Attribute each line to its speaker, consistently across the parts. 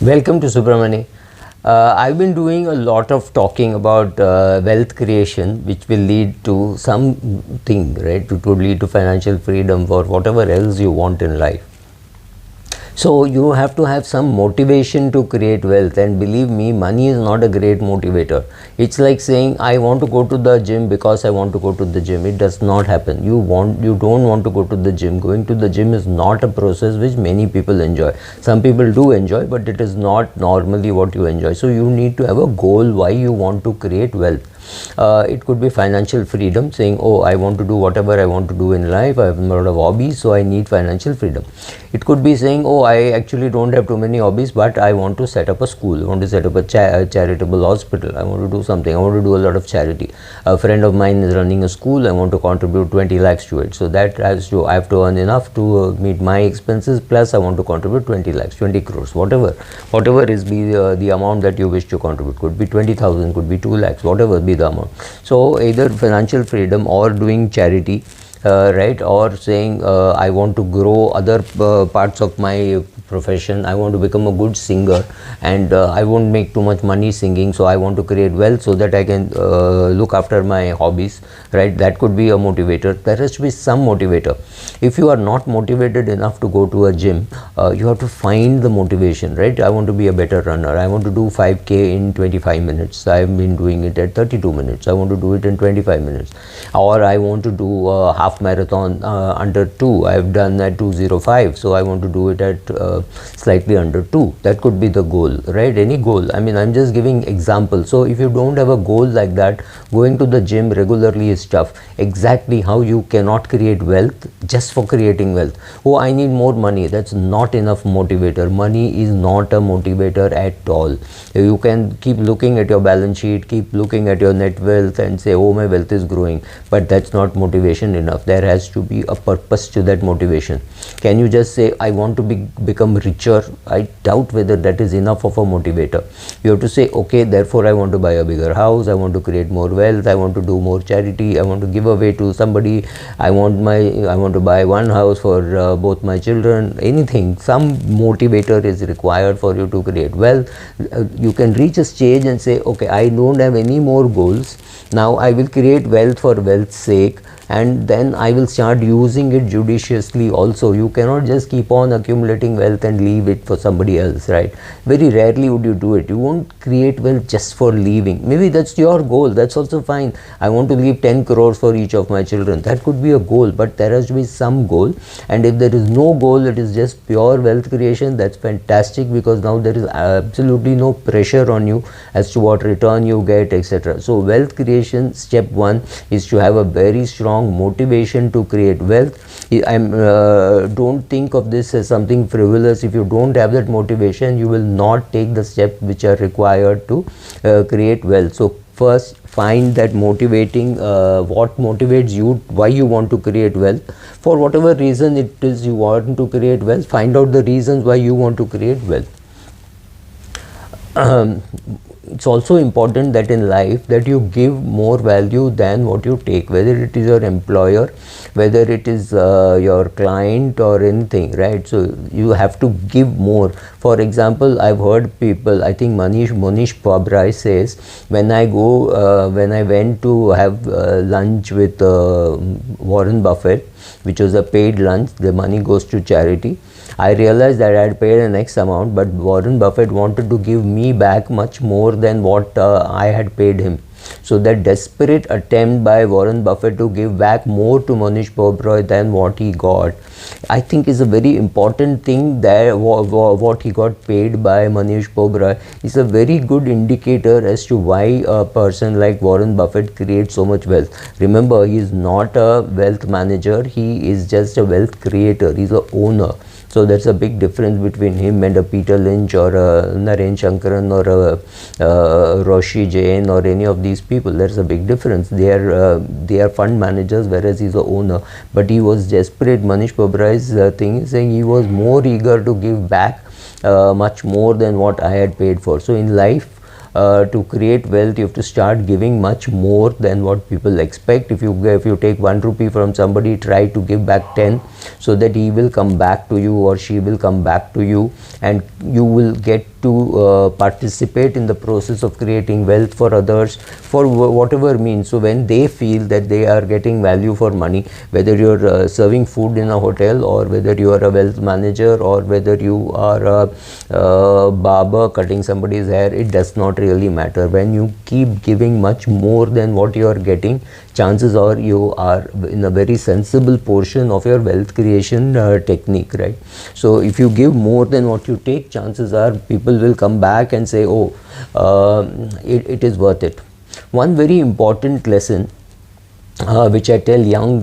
Speaker 1: Welcome to Subramani. I've been doing a lot of talking about wealth creation, which will lead to something, right? It would lead to financial freedom for whatever else you want in life. So you have to have some motivation to create wealth, and believe me, money is not a great motivator. It's like saying I want to go to the gym because I want to go to the gym. It does not happen. You don't want to go to the gym. Going to the gym is not a process which many people enjoy. Some people do enjoy, but it is not normally what you enjoy. So you need to have a goal why you want to create wealth. It could be financial freedom, saying, oh, I want to do whatever I want to do in life. I have a lot of hobbies, so I need financial freedom. It could be saying, oh, I actually don't have too many hobbies, but I want to set up a school. I want to set up a charitable hospital. I want to do something. I want to do a lot of charity. A friend of mine is running a school. I want to contribute 20 lakhs to it. So that I have to earn enough to meet my expenses. Plus, I want to contribute 20 lakhs, 20 crores, whatever is the amount that you wish to contribute. Could be 20,000, could be 2 lakhs, whatever be the amount. So either financial freedom or doing charity, right, or saying I want to grow other parts of my profession. I want to become a good singer, and I won't make too much money singing, so I want to create wealth so that I can look after my hobbies, right? That could be a motivator. There has to be some motivator. If you are not motivated enough to go to a gym, you have to find the motivation, right? I want to be a better runner. I want to do 5k in 25 minutes. I've been doing it at 32 minutes. I want to do it in 25 minutes. Or I want to do a half marathon under 2. I've done at 2:05, so I want to do it at slightly under 2. That could be the goal, right? Any goal. I mean, I'm just giving examples. So if you don't have a goal like that, going to the gym regularly is tough. Exactly how you cannot create wealth just for creating wealth. Oh, I need more money. That's not enough motivator. Money is not a motivator at all. You can keep looking at your balance sheet, keep looking at your net wealth and say, oh, my wealth is growing. But that's not motivation enough. There has to be a purpose to that motivation. Can you just say, I want to become richer? I doubt whether that is enough of a motivator. You have to say, okay, therefore I want to buy a bigger house. I want to create more wealth. I want to do more charity. I want to give away to somebody. I want to buy one house for both my children. Anything, some motivator is required for you to create wealth. You can reach a stage and say, okay, I don't have any more goals. Now I will create wealth for wealth's sake, and then I will start using it judiciously also. You cannot just keep on accumulating wealth and leave it for somebody else, right? Very rarely would you do it. You won't create wealth just for leaving. Maybe that's your goal. That's also fine. I want to leave 10 crores for each of my children. That could be a goal, but there has to be some goal. And if there is no goal, it is just pure wealth creation, that's fantastic, because now there is absolutely no pressure on you as to what return you get, etc. So wealth creation, step 1 is to have a very strong motivation to create wealth. Don't think of this as something frivolous. If you don't have that motivation, you will not take the steps which are required to create wealth. So first, find that motivating, what motivates you, why you want to create wealth. For whatever reason it is you want to create wealth, find out the reasons why you want to create wealth. It's also important that in life that you give more value than what you take, whether it is your employer, whether it is your client or anything, right? So you have to give more. For example, I've heard people, I think Monish Pabrai says, when I went to have lunch with Warren Buffett, which was a paid lunch, the money goes to charity. I realized that I had paid an X amount, but Warren Buffett wanted to give me back much more than what I had paid him. So that desperate attempt by Warren Buffett to give back more to Monish Pabrai than what he got, I think is a very important thing. That what he got paid by Monish Pabrai is a very good indicator as to why a person like Warren Buffett creates so much wealth. Remember, he is not a wealth manager, he is just a wealth creator, he is a owner. So there's a big difference between him and a Peter Lynch or a Naren Shankaran or a Roshi Jain or any of these people. There's a big difference. They are fund managers, whereas he's a owner. But he was desperate. Manish Pabrai's thing is saying he was more eager to give back much more than what I had paid for. So in life, to create wealth, you have to start giving much more than what people expect. If you take 1 rupee from somebody, try to give back 10. so that he will come back to you or she will come back to you, and you will get to participate in the process of creating wealth for others for whatever means. So when they feel that they are getting value for money, whether you're serving food in a hotel, or whether you are a wealth manager, or whether you are a barber cutting somebody's hair, it does not really matter. When you keep giving much more than what you are getting, chances are you are in a very sensible portion of your wealth creation technique, right? So if you give more than what you take, chances are people will come back and say, oh, it is worth it. One very important lesson which I tell young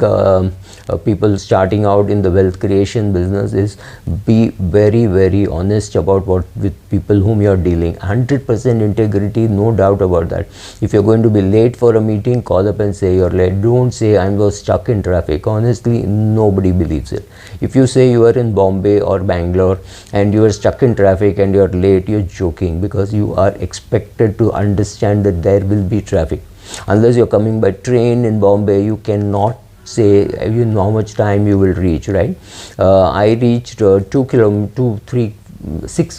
Speaker 1: people starting out in the wealth creation business is, be very, very honest about what with people whom you are dealing. 100% integrity, no doubt about that. If you're going to be late for a meeting, call up and say you're late. Don't say I was stuck in traffic. Honestly, nobody believes it. If you say you are in Bombay or Bangalore and you are stuck in traffic and you're late, you're joking, because you are expected to understand that there will be traffic. Unless you're coming by train in Bombay, you cannot say you know how much time you will reach, right? I reached 6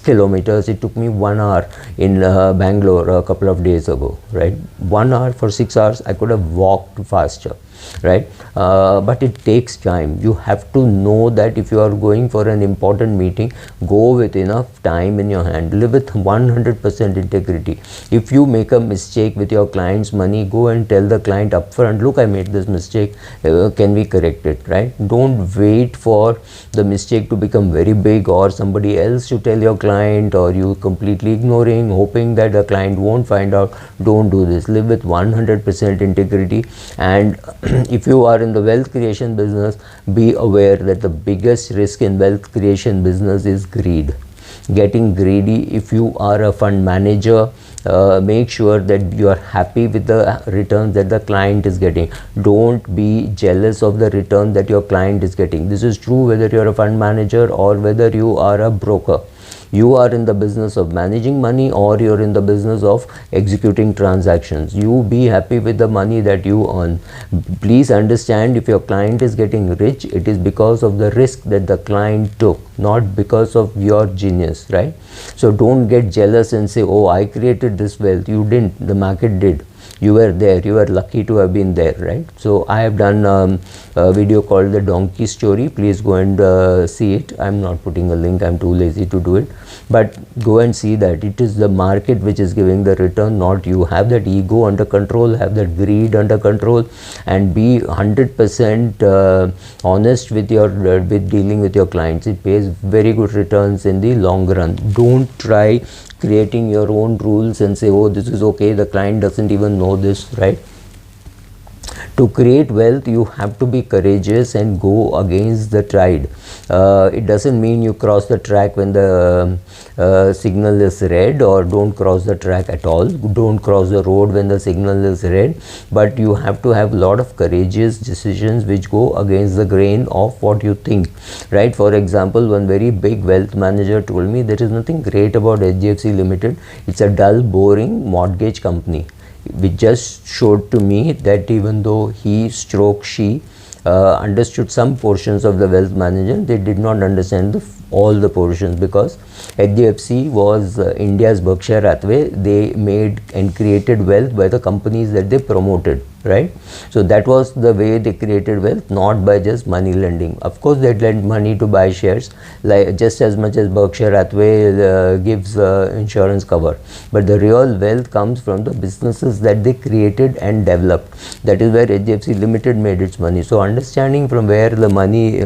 Speaker 1: kilometers. It took me 1 hour in Bangalore a couple of days ago, right? 1 hour for 6 hours. I could have walked faster, right? But it takes time. You have to know that if you are going for an important meeting, go with enough time in your hand. Live with 100% integrity. If you make a mistake with your client's money, go and tell the client upfront, look, I made this mistake, can we correct it, right? Don't wait for the mistake to become very big, or somebody else to tell your client, or you completely ignoring, hoping that the client won't find out. Don't do this. Live with 100% integrity. And if you are in the wealth creation business, be aware that the biggest risk in wealth creation business is greed. Getting greedy. If you are a fund manager, make sure that you are happy with the returns that the client is getting. Don't be jealous of the return that your client is getting. This is true whether you are a fund manager or whether you are a broker. You are in the business of managing money, or you're in the business of executing transactions. You be happy with the money that you earn. Please understand, if your client is getting rich, it is because of the risk that the client took, not because of your genius, right? So don't get jealous and say, oh, I created this wealth. You didn't. The market did. You were there. You were lucky to have been there, right? So I have done a video called The Donkey Story. Please go and see it. I'm not putting a link. I'm too lazy to do it. But go and see that. It is the market which is giving the return, not you. Have that ego under control. Have that greed under control. And be 100% honest with your with dealing with your clients. It pays very good returns in the long run. Don't try creating your own rules and say, oh, this is okay, the client doesn't even know this, right? To create wealth, you have to be courageous and go against the tide. It doesn't mean you cross the track when the signal is red, or don't cross the track at all. Don't cross the road when the signal is red. But you have to have a lot of courageous decisions which go against the grain of what you think, right? For example, one very big wealth manager told me, there is nothing great about HDFC Limited. It's a dull, boring mortgage company. Which just showed to me that even though he stroke she understood some portions of the wealth management, they did not understand all the portions, because HDFC was India's Berkshire Hathaway. They made and created wealth by the companies that they promoted, right? So that was the way they created wealth, not by just money lending. Of course, they lend money to buy shares, like just as much as Berkshire Hathaway gives insurance cover. But the real wealth comes from the businesses that they created and developed. That is where HDFC Limited made its money. So understanding from where the money,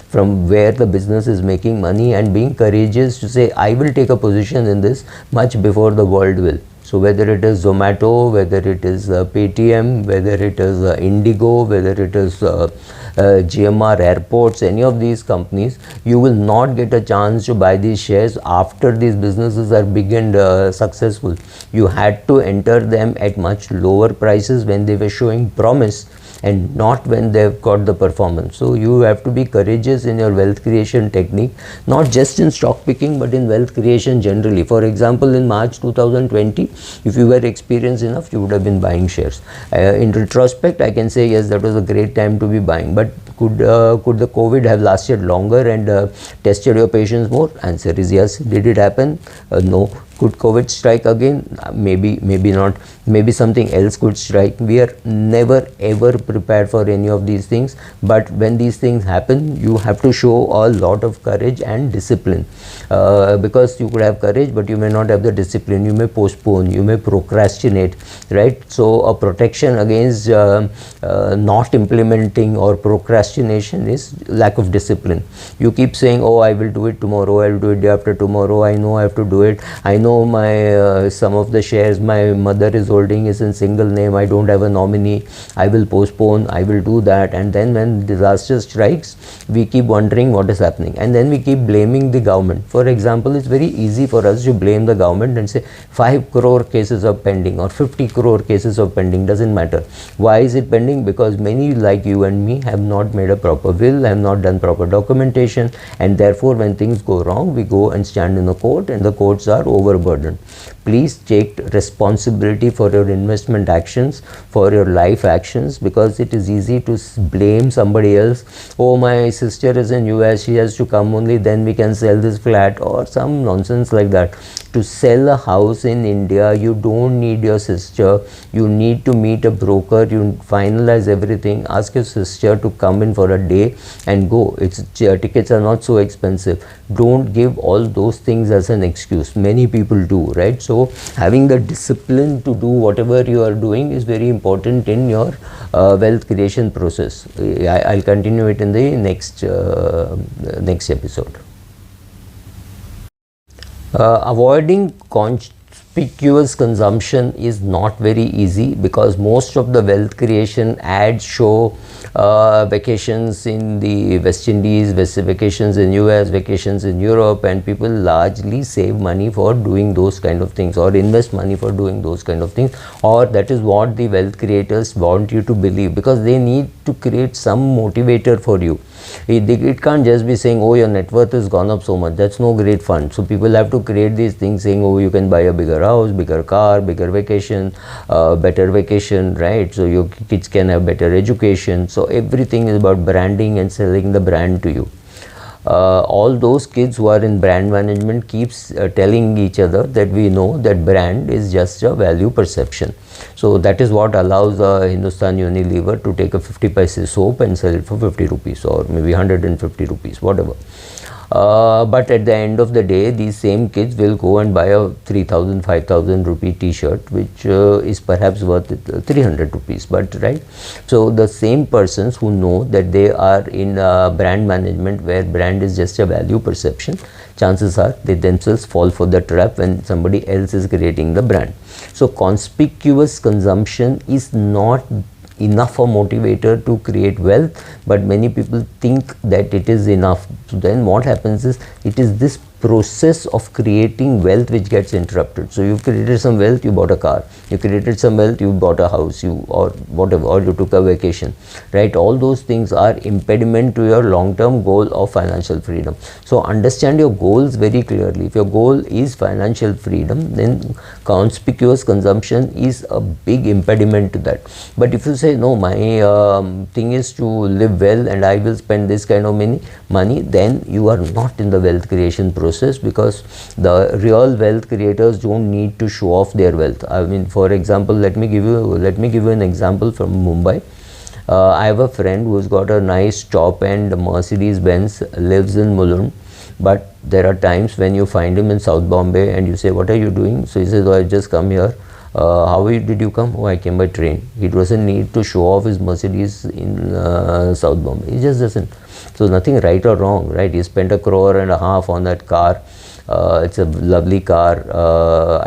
Speaker 1: from where the business is making money, and being courageous to say, I will take a position in this much before the world will. So whether it is Zomato, whether it is Paytm, whether it is Indigo, whether it is GMR Airports, any of these companies, you will not get a chance to buy these shares after these businesses are big and successful. You had to enter them at much lower prices when they were showing promise, and not when they've got the performance. So you have to be courageous in your wealth creation technique, not just in stock picking, but in wealth creation generally. For example, in March 2020, if you were experienced enough, you would have been buying shares. In retrospect, I can say, yes, that was a great time to be buying. But Could the COVID have lasted longer and tested your patients more? Answer is yes. Did it happen? No. Could COVID strike again? Maybe not. Maybe something else could strike. We are never ever prepared for any of these things. But when these things happen, you have to show a lot of courage and discipline. Because you could have courage, but you may not have the discipline. You may postpone. You may procrastinate. Right? So a protection against not implementing or procrastination is lack of discipline. You keep saying, "Oh, I will do it tomorrow. I will do it day after tomorrow. I know I have to do it. I know my some of the shares my mother is holding is in single name. I don't have a nominee. I will postpone. I will do that." And then when disaster strikes, we keep wondering what is happening, and then we keep blaming the government. For example, it's very easy for us to blame the government and say 5 crore cases are pending or 50 crore cases are pending. Doesn't matter. Why is it pending? Because many like you and me have not made a proper will, have not done proper documentation, and therefore when things go wrong, we go and stand in the court, and the courts are overburdened. Please take responsibility for your investment actions, for your life actions, because it is easy to blame somebody else. Oh, my sister is in US, she has to come only, then we can sell this flat, or some nonsense like that. To sell a house in India, you don't need your sister. You need to meet a broker. You finalize everything. Ask your sister to come in for a day and go. Tickets are not so expensive. Don't give all those things as an excuse. Many people do, right? So having the discipline to do whatever you are doing is very important in your wealth creation process. I'll continue it in the next episode. Avoiding conspicuous consumption is not very easy, because most of the wealth creation ads show vacations in the West Indies, vacations in US, vacations in Europe, and people largely save money for doing those kind of things, or invest money for doing those kind of things, or that is what the wealth creators want you to believe, because they need to create some motivator for you. It can't just be saying, "Oh, your net worth has gone up so much." That's no great fun. So people have to create these things saying, "Oh, you can buy a bigger house, bigger car, bigger vacation, better vacation," right? So your kids can have better education. So everything is about branding and selling the brand to you. All those kids who are in brand management keeps telling each other that we know that brand is just a value perception. So that is what allows Hindustan Unilever to take a 50 paise soap and sell it for 50 rupees or maybe 150 rupees, whatever. But at the end of the day, these same kids will go and buy a 3,000, 5,000 rupee t-shirt, which is perhaps worth 300 rupees, but right. So the same persons who know that they are in brand management, where brand is just a value perception, chances are they themselves fall for the trap when somebody else is creating the brand. So conspicuous consumption is not enough a motivator to create wealth, but many people think that it is enough. So then what happens is, it is this process of creating wealth which gets interrupted. So you've created some wealth, you bought a car. You created some wealth, you bought a house, or whatever, or you took a vacation, right? All those things are impediment to your long-term goal of financial freedom. So understand your goals very clearly. If your goal is financial freedom, then conspicuous consumption is a big impediment to that. But if you say, "No, my thing is to live well and I will spend this kind of money," then you are not in the wealth creation process, because the real wealth creators don't need to show off their wealth. I mean, for example, let me give you an example from Mumbai. I have a friend who's got a nice top-end Mercedes Benz, lives in Mulund, but there are times when you find him in South Bombay and you say, "What are you doing?" So he says, "Oh, I just come here." How did you come? "Oh, I came by train." He doesn't need to show off his Mercedes in South Bombay. He just doesn't. So nothing right or wrong, right? He spent 1.5 crore on that car. It's a lovely car.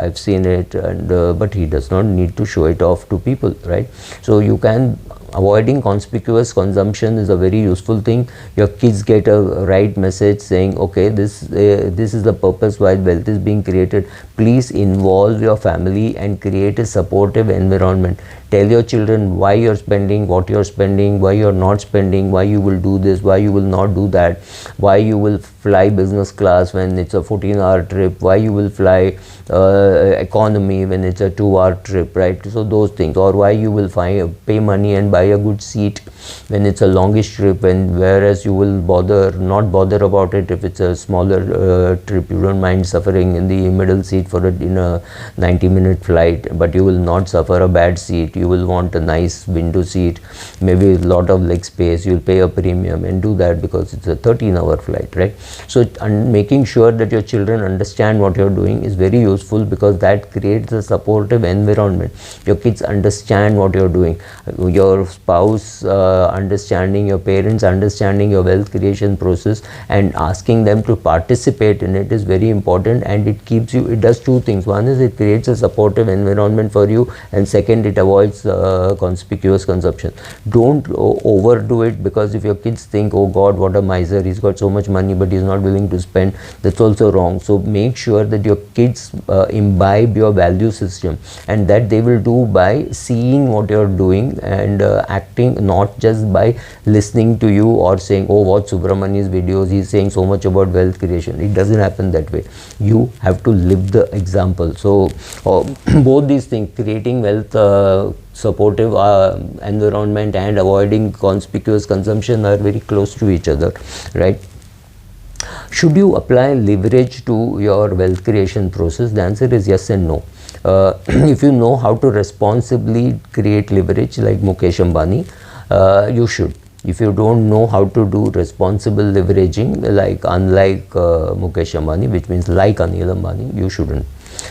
Speaker 1: I've seen it, and but he does not need to show it off to people, right? So you can avoiding conspicuous consumption is a very useful thing. Your kids get a right message saying, okay, this is the purpose why wealth is being created. Please involve your family and create a supportive environment. Tell your children why you're spending, what you're spending, why you're not spending, why you will do this, why you will not do that, why you will fly business class when it's a 14-hour trip, why you will fly economy when it's a 2-hour trip, right? So those things, or why you will pay money and buy a good seat when it's a longish trip, and whereas you will not bother about it if it's a smaller trip. You don't mind suffering in the middle seat in a 90-minute flight, but you will not suffer a bad seat. You will want a nice window seat, maybe a lot of leg space. You'll pay a premium and do that because it's a 13-hour flight, right? So making sure that your children understand what you're doing is very useful, because that creates a supportive environment. Your kids understand what you're doing. Your spouse understanding, your parents understanding your wealth creation process and asking them to participate in it is very important, and it does two things. One is it creates a supportive environment for you, and second, it avoids conspicuous consumption. Don't overdo it, because if your kids think, oh God, what a miser, he's got so much money but he's not willing to spend, that's also wrong. So make sure that your kids imbibe your value system, and that they will do by seeing what you're doing and acting, not just by listening to you or saying, oh, watch Subramani's videos, he's saying so much about wealth creation. It doesn't happen that way. You have to live the example. So both these things, creating wealth, supportive environment and avoiding conspicuous consumption, are very close to each other, right? Should you apply leverage to your wealth creation process? The answer is yes and no. If you know how to responsibly create leverage like Mukesh Ambani, you should. If you don't know how to do responsible leveraging, unlike Mukesh Ambani, which means like Anil Ambani, you shouldn't.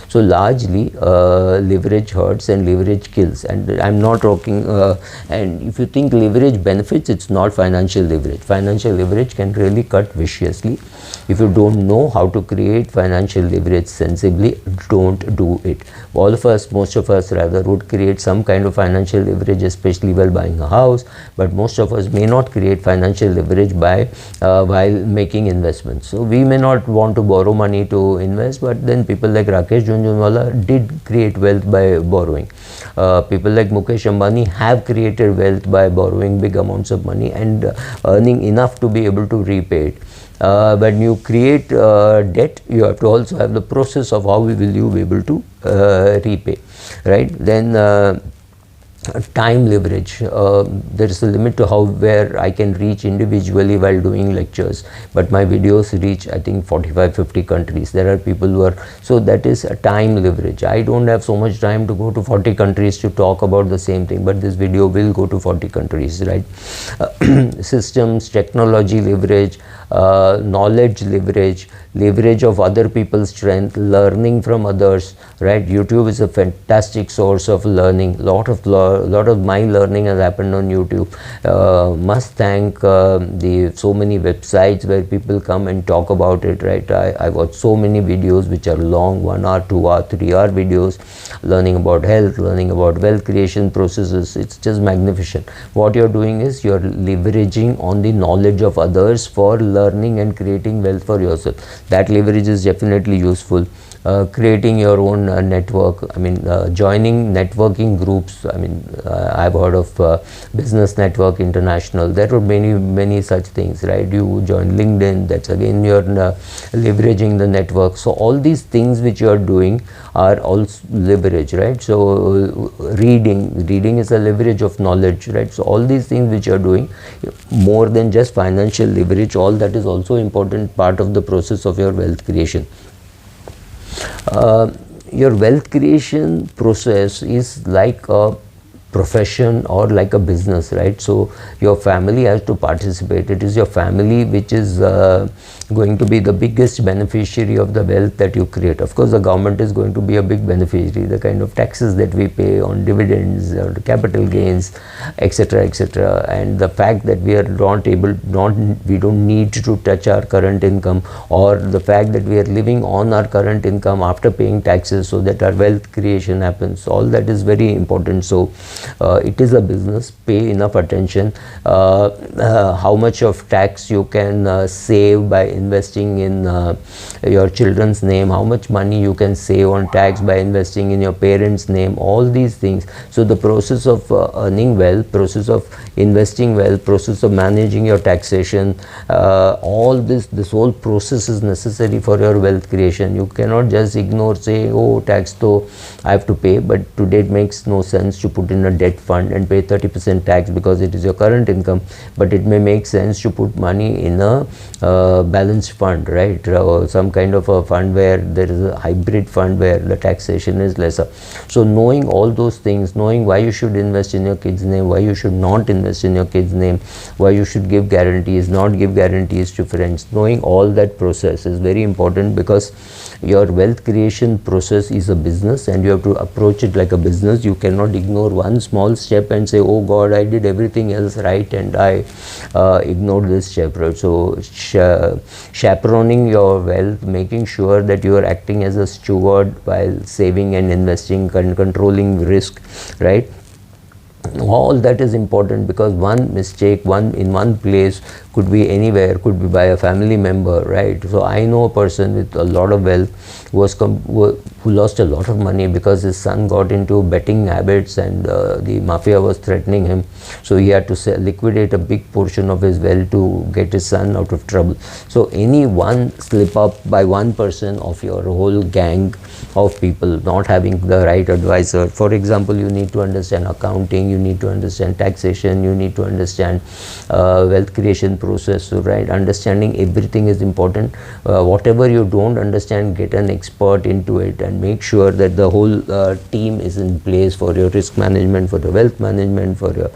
Speaker 1: So largely leverage hurts and leverage kills, and I'm not talking and if you think leverage benefits, it's not financial leverage. Financial leverage can really cut viciously. If you don't know how to create financial leverage sensibly, don't do it. Most of us rather, would create some kind of financial leverage, especially while buying a house, but most of us may not create financial leverage by while making investments. So we may not want to borrow money to invest, but then people like Rakesh Jhunjhunwala did create wealth by borrowing. People like Mukesh Ambani have created wealth by borrowing big amounts of money and earning enough to be able to repay it. When you create debt, you have to also have the process of how will you be able to repay, right? Then time leverage, there is a limit to where I can reach individually while doing lectures, but my videos reach, I think, 45-50 countries. There are people who are, so that is a time leverage. I don't have so much time to go to 40 countries to talk about the same thing, but this video will go to 40 countries, right? Systems, technology leverage, knowledge leverage, leverage of other people's strength, learning from others, right? YouTube is a fantastic source of learning. Lot of my learning has happened on YouTube. Must thank so many websites where people come and talk about it, right? I watch so many videos which are long, 1 hour, 2 hour, 3 hour videos, learning about health, learning about wealth creation processes. It's just magnificent. What you're doing is you're leveraging on the knowledge of others for learning and creating wealth for yourself. That leverage is definitely useful. Creating your own network, I mean, joining networking groups. I mean, I've heard of Business Network International. There are many such things, right? You join LinkedIn, that's again you're leveraging the network. So all these things which you are doing are also leverage, right? So reading is a leverage of knowledge, right? So all these things which you are doing, more than just financial leverage, all that is also important part of the process of your wealth creation. Your wealth creation process is like a profession or like a business, right? So your family has to participate. It is your family which is going to be the biggest beneficiary of the wealth that you create. Of course, the government is going to be a big beneficiary. The kind of taxes that we pay on dividends or capital gains, etc., etc., and the fact that we are we don't need to touch our current income, or the fact that we are living on our current income after paying taxes, so that our wealth creation happens. All that is very important. So It is a business. Pay enough attention. How much of tax you can save by investing in your children's name, how much money you can save on tax by investing in your parents' name, all these things. So the process of earning wealth, process of investing wealth, process of managing your taxation, all this whole process is necessary for your wealth creation. You cannot just ignore, say, oh, tax though I have to pay, but today it makes no sense to put in a debt fund and pay 30% tax because it is your current income, but it may make sense to put money in a balanced fund, right, or some kind of a fund where there is a hybrid fund where the taxation is lesser. So knowing all those things, knowing why you should invest in your kid's name, why you should not invest in your kid's name, why you should give guarantees, not give guarantees to friends, knowing all that process is very important, because your wealth creation process is a business and you have to approach it like a business. You cannot ignore one small step and say, oh God, I did everything else right and I ignored this step, right? So chaperoning your wealth, making sure that you are acting as a steward while saving and investing, controlling risk, right? All that is important, because one mistake in one place could be anywhere, could be by a family member, right? So I know a person with a lot of wealth who lost a lot of money because his son got into betting habits and the mafia was threatening him, so he had to liquidate a big portion of his wealth to get his son out of trouble. So any one slip up by one person of your whole gang of people not having the right advisor, for example, you need to understand accounting, you need to understand taxation, you need to understand wealth creation process, so, right, understanding everything is important. Whatever you don't understand, get an expert into it and make sure that the whole team is in place for your risk management, for your wealth management, for your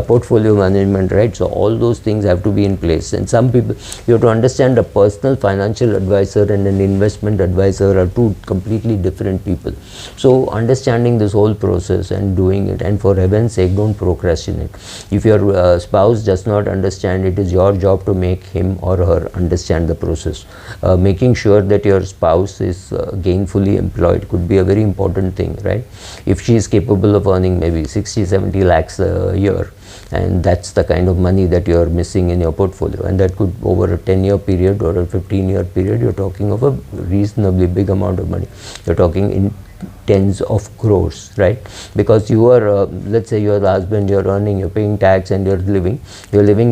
Speaker 1: portfolio management, right? So all those things have to be in place. And some people, you have to understand, a personal financial advisor and an investment advisor are two completely different people. So understanding this whole process and doing it, and for heaven's sake, don't procrastinate. If your spouse does not understand, it is your job to make him or her understand the process. Making sure that your spouse is gainfully employed could be a very important thing, right? If she is capable of earning maybe 60-70 lakhs a year, and that's the kind of money that you are missing in your portfolio, and that could, over a 10-year period or a 15-year period, you're talking of a reasonably big amount of money. You're talking in tens of crores, right? Because you are, let's say you're the husband, you're earning, you're paying tax, and you're living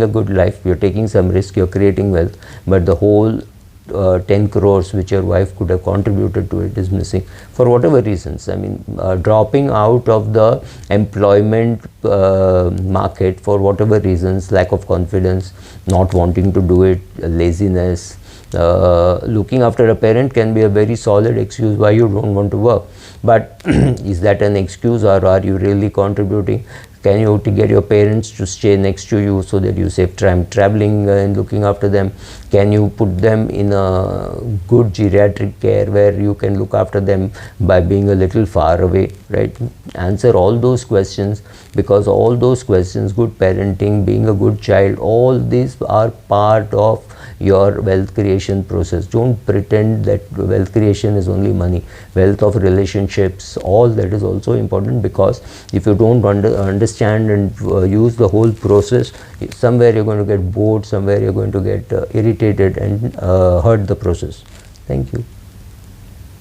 Speaker 1: a good life, you're taking some risk, you're creating wealth, but the whole 10 crores which your wife could have contributed to it is missing for whatever reasons. I mean, dropping out of the employment market for whatever reasons, lack of confidence, not wanting to do it, laziness. Looking after a parent can be a very solid excuse why you don't want to work, but is that an excuse, or are you really contributing? Can you get your parents to stay next to you so that you save time traveling and looking after them? Can you put them in a good geriatric care where you can look after them by being a little far away, right? Answer all those questions, because all those questions, good parenting, being a good child, all these are part of your wealth creation process. Don't pretend that wealth creation is only money. Wealth of relationships, all that is also important, because if you don't understand and use the whole process, somewhere you're going to get bored, somewhere you're going to get irritated and hurt the process. Thank you.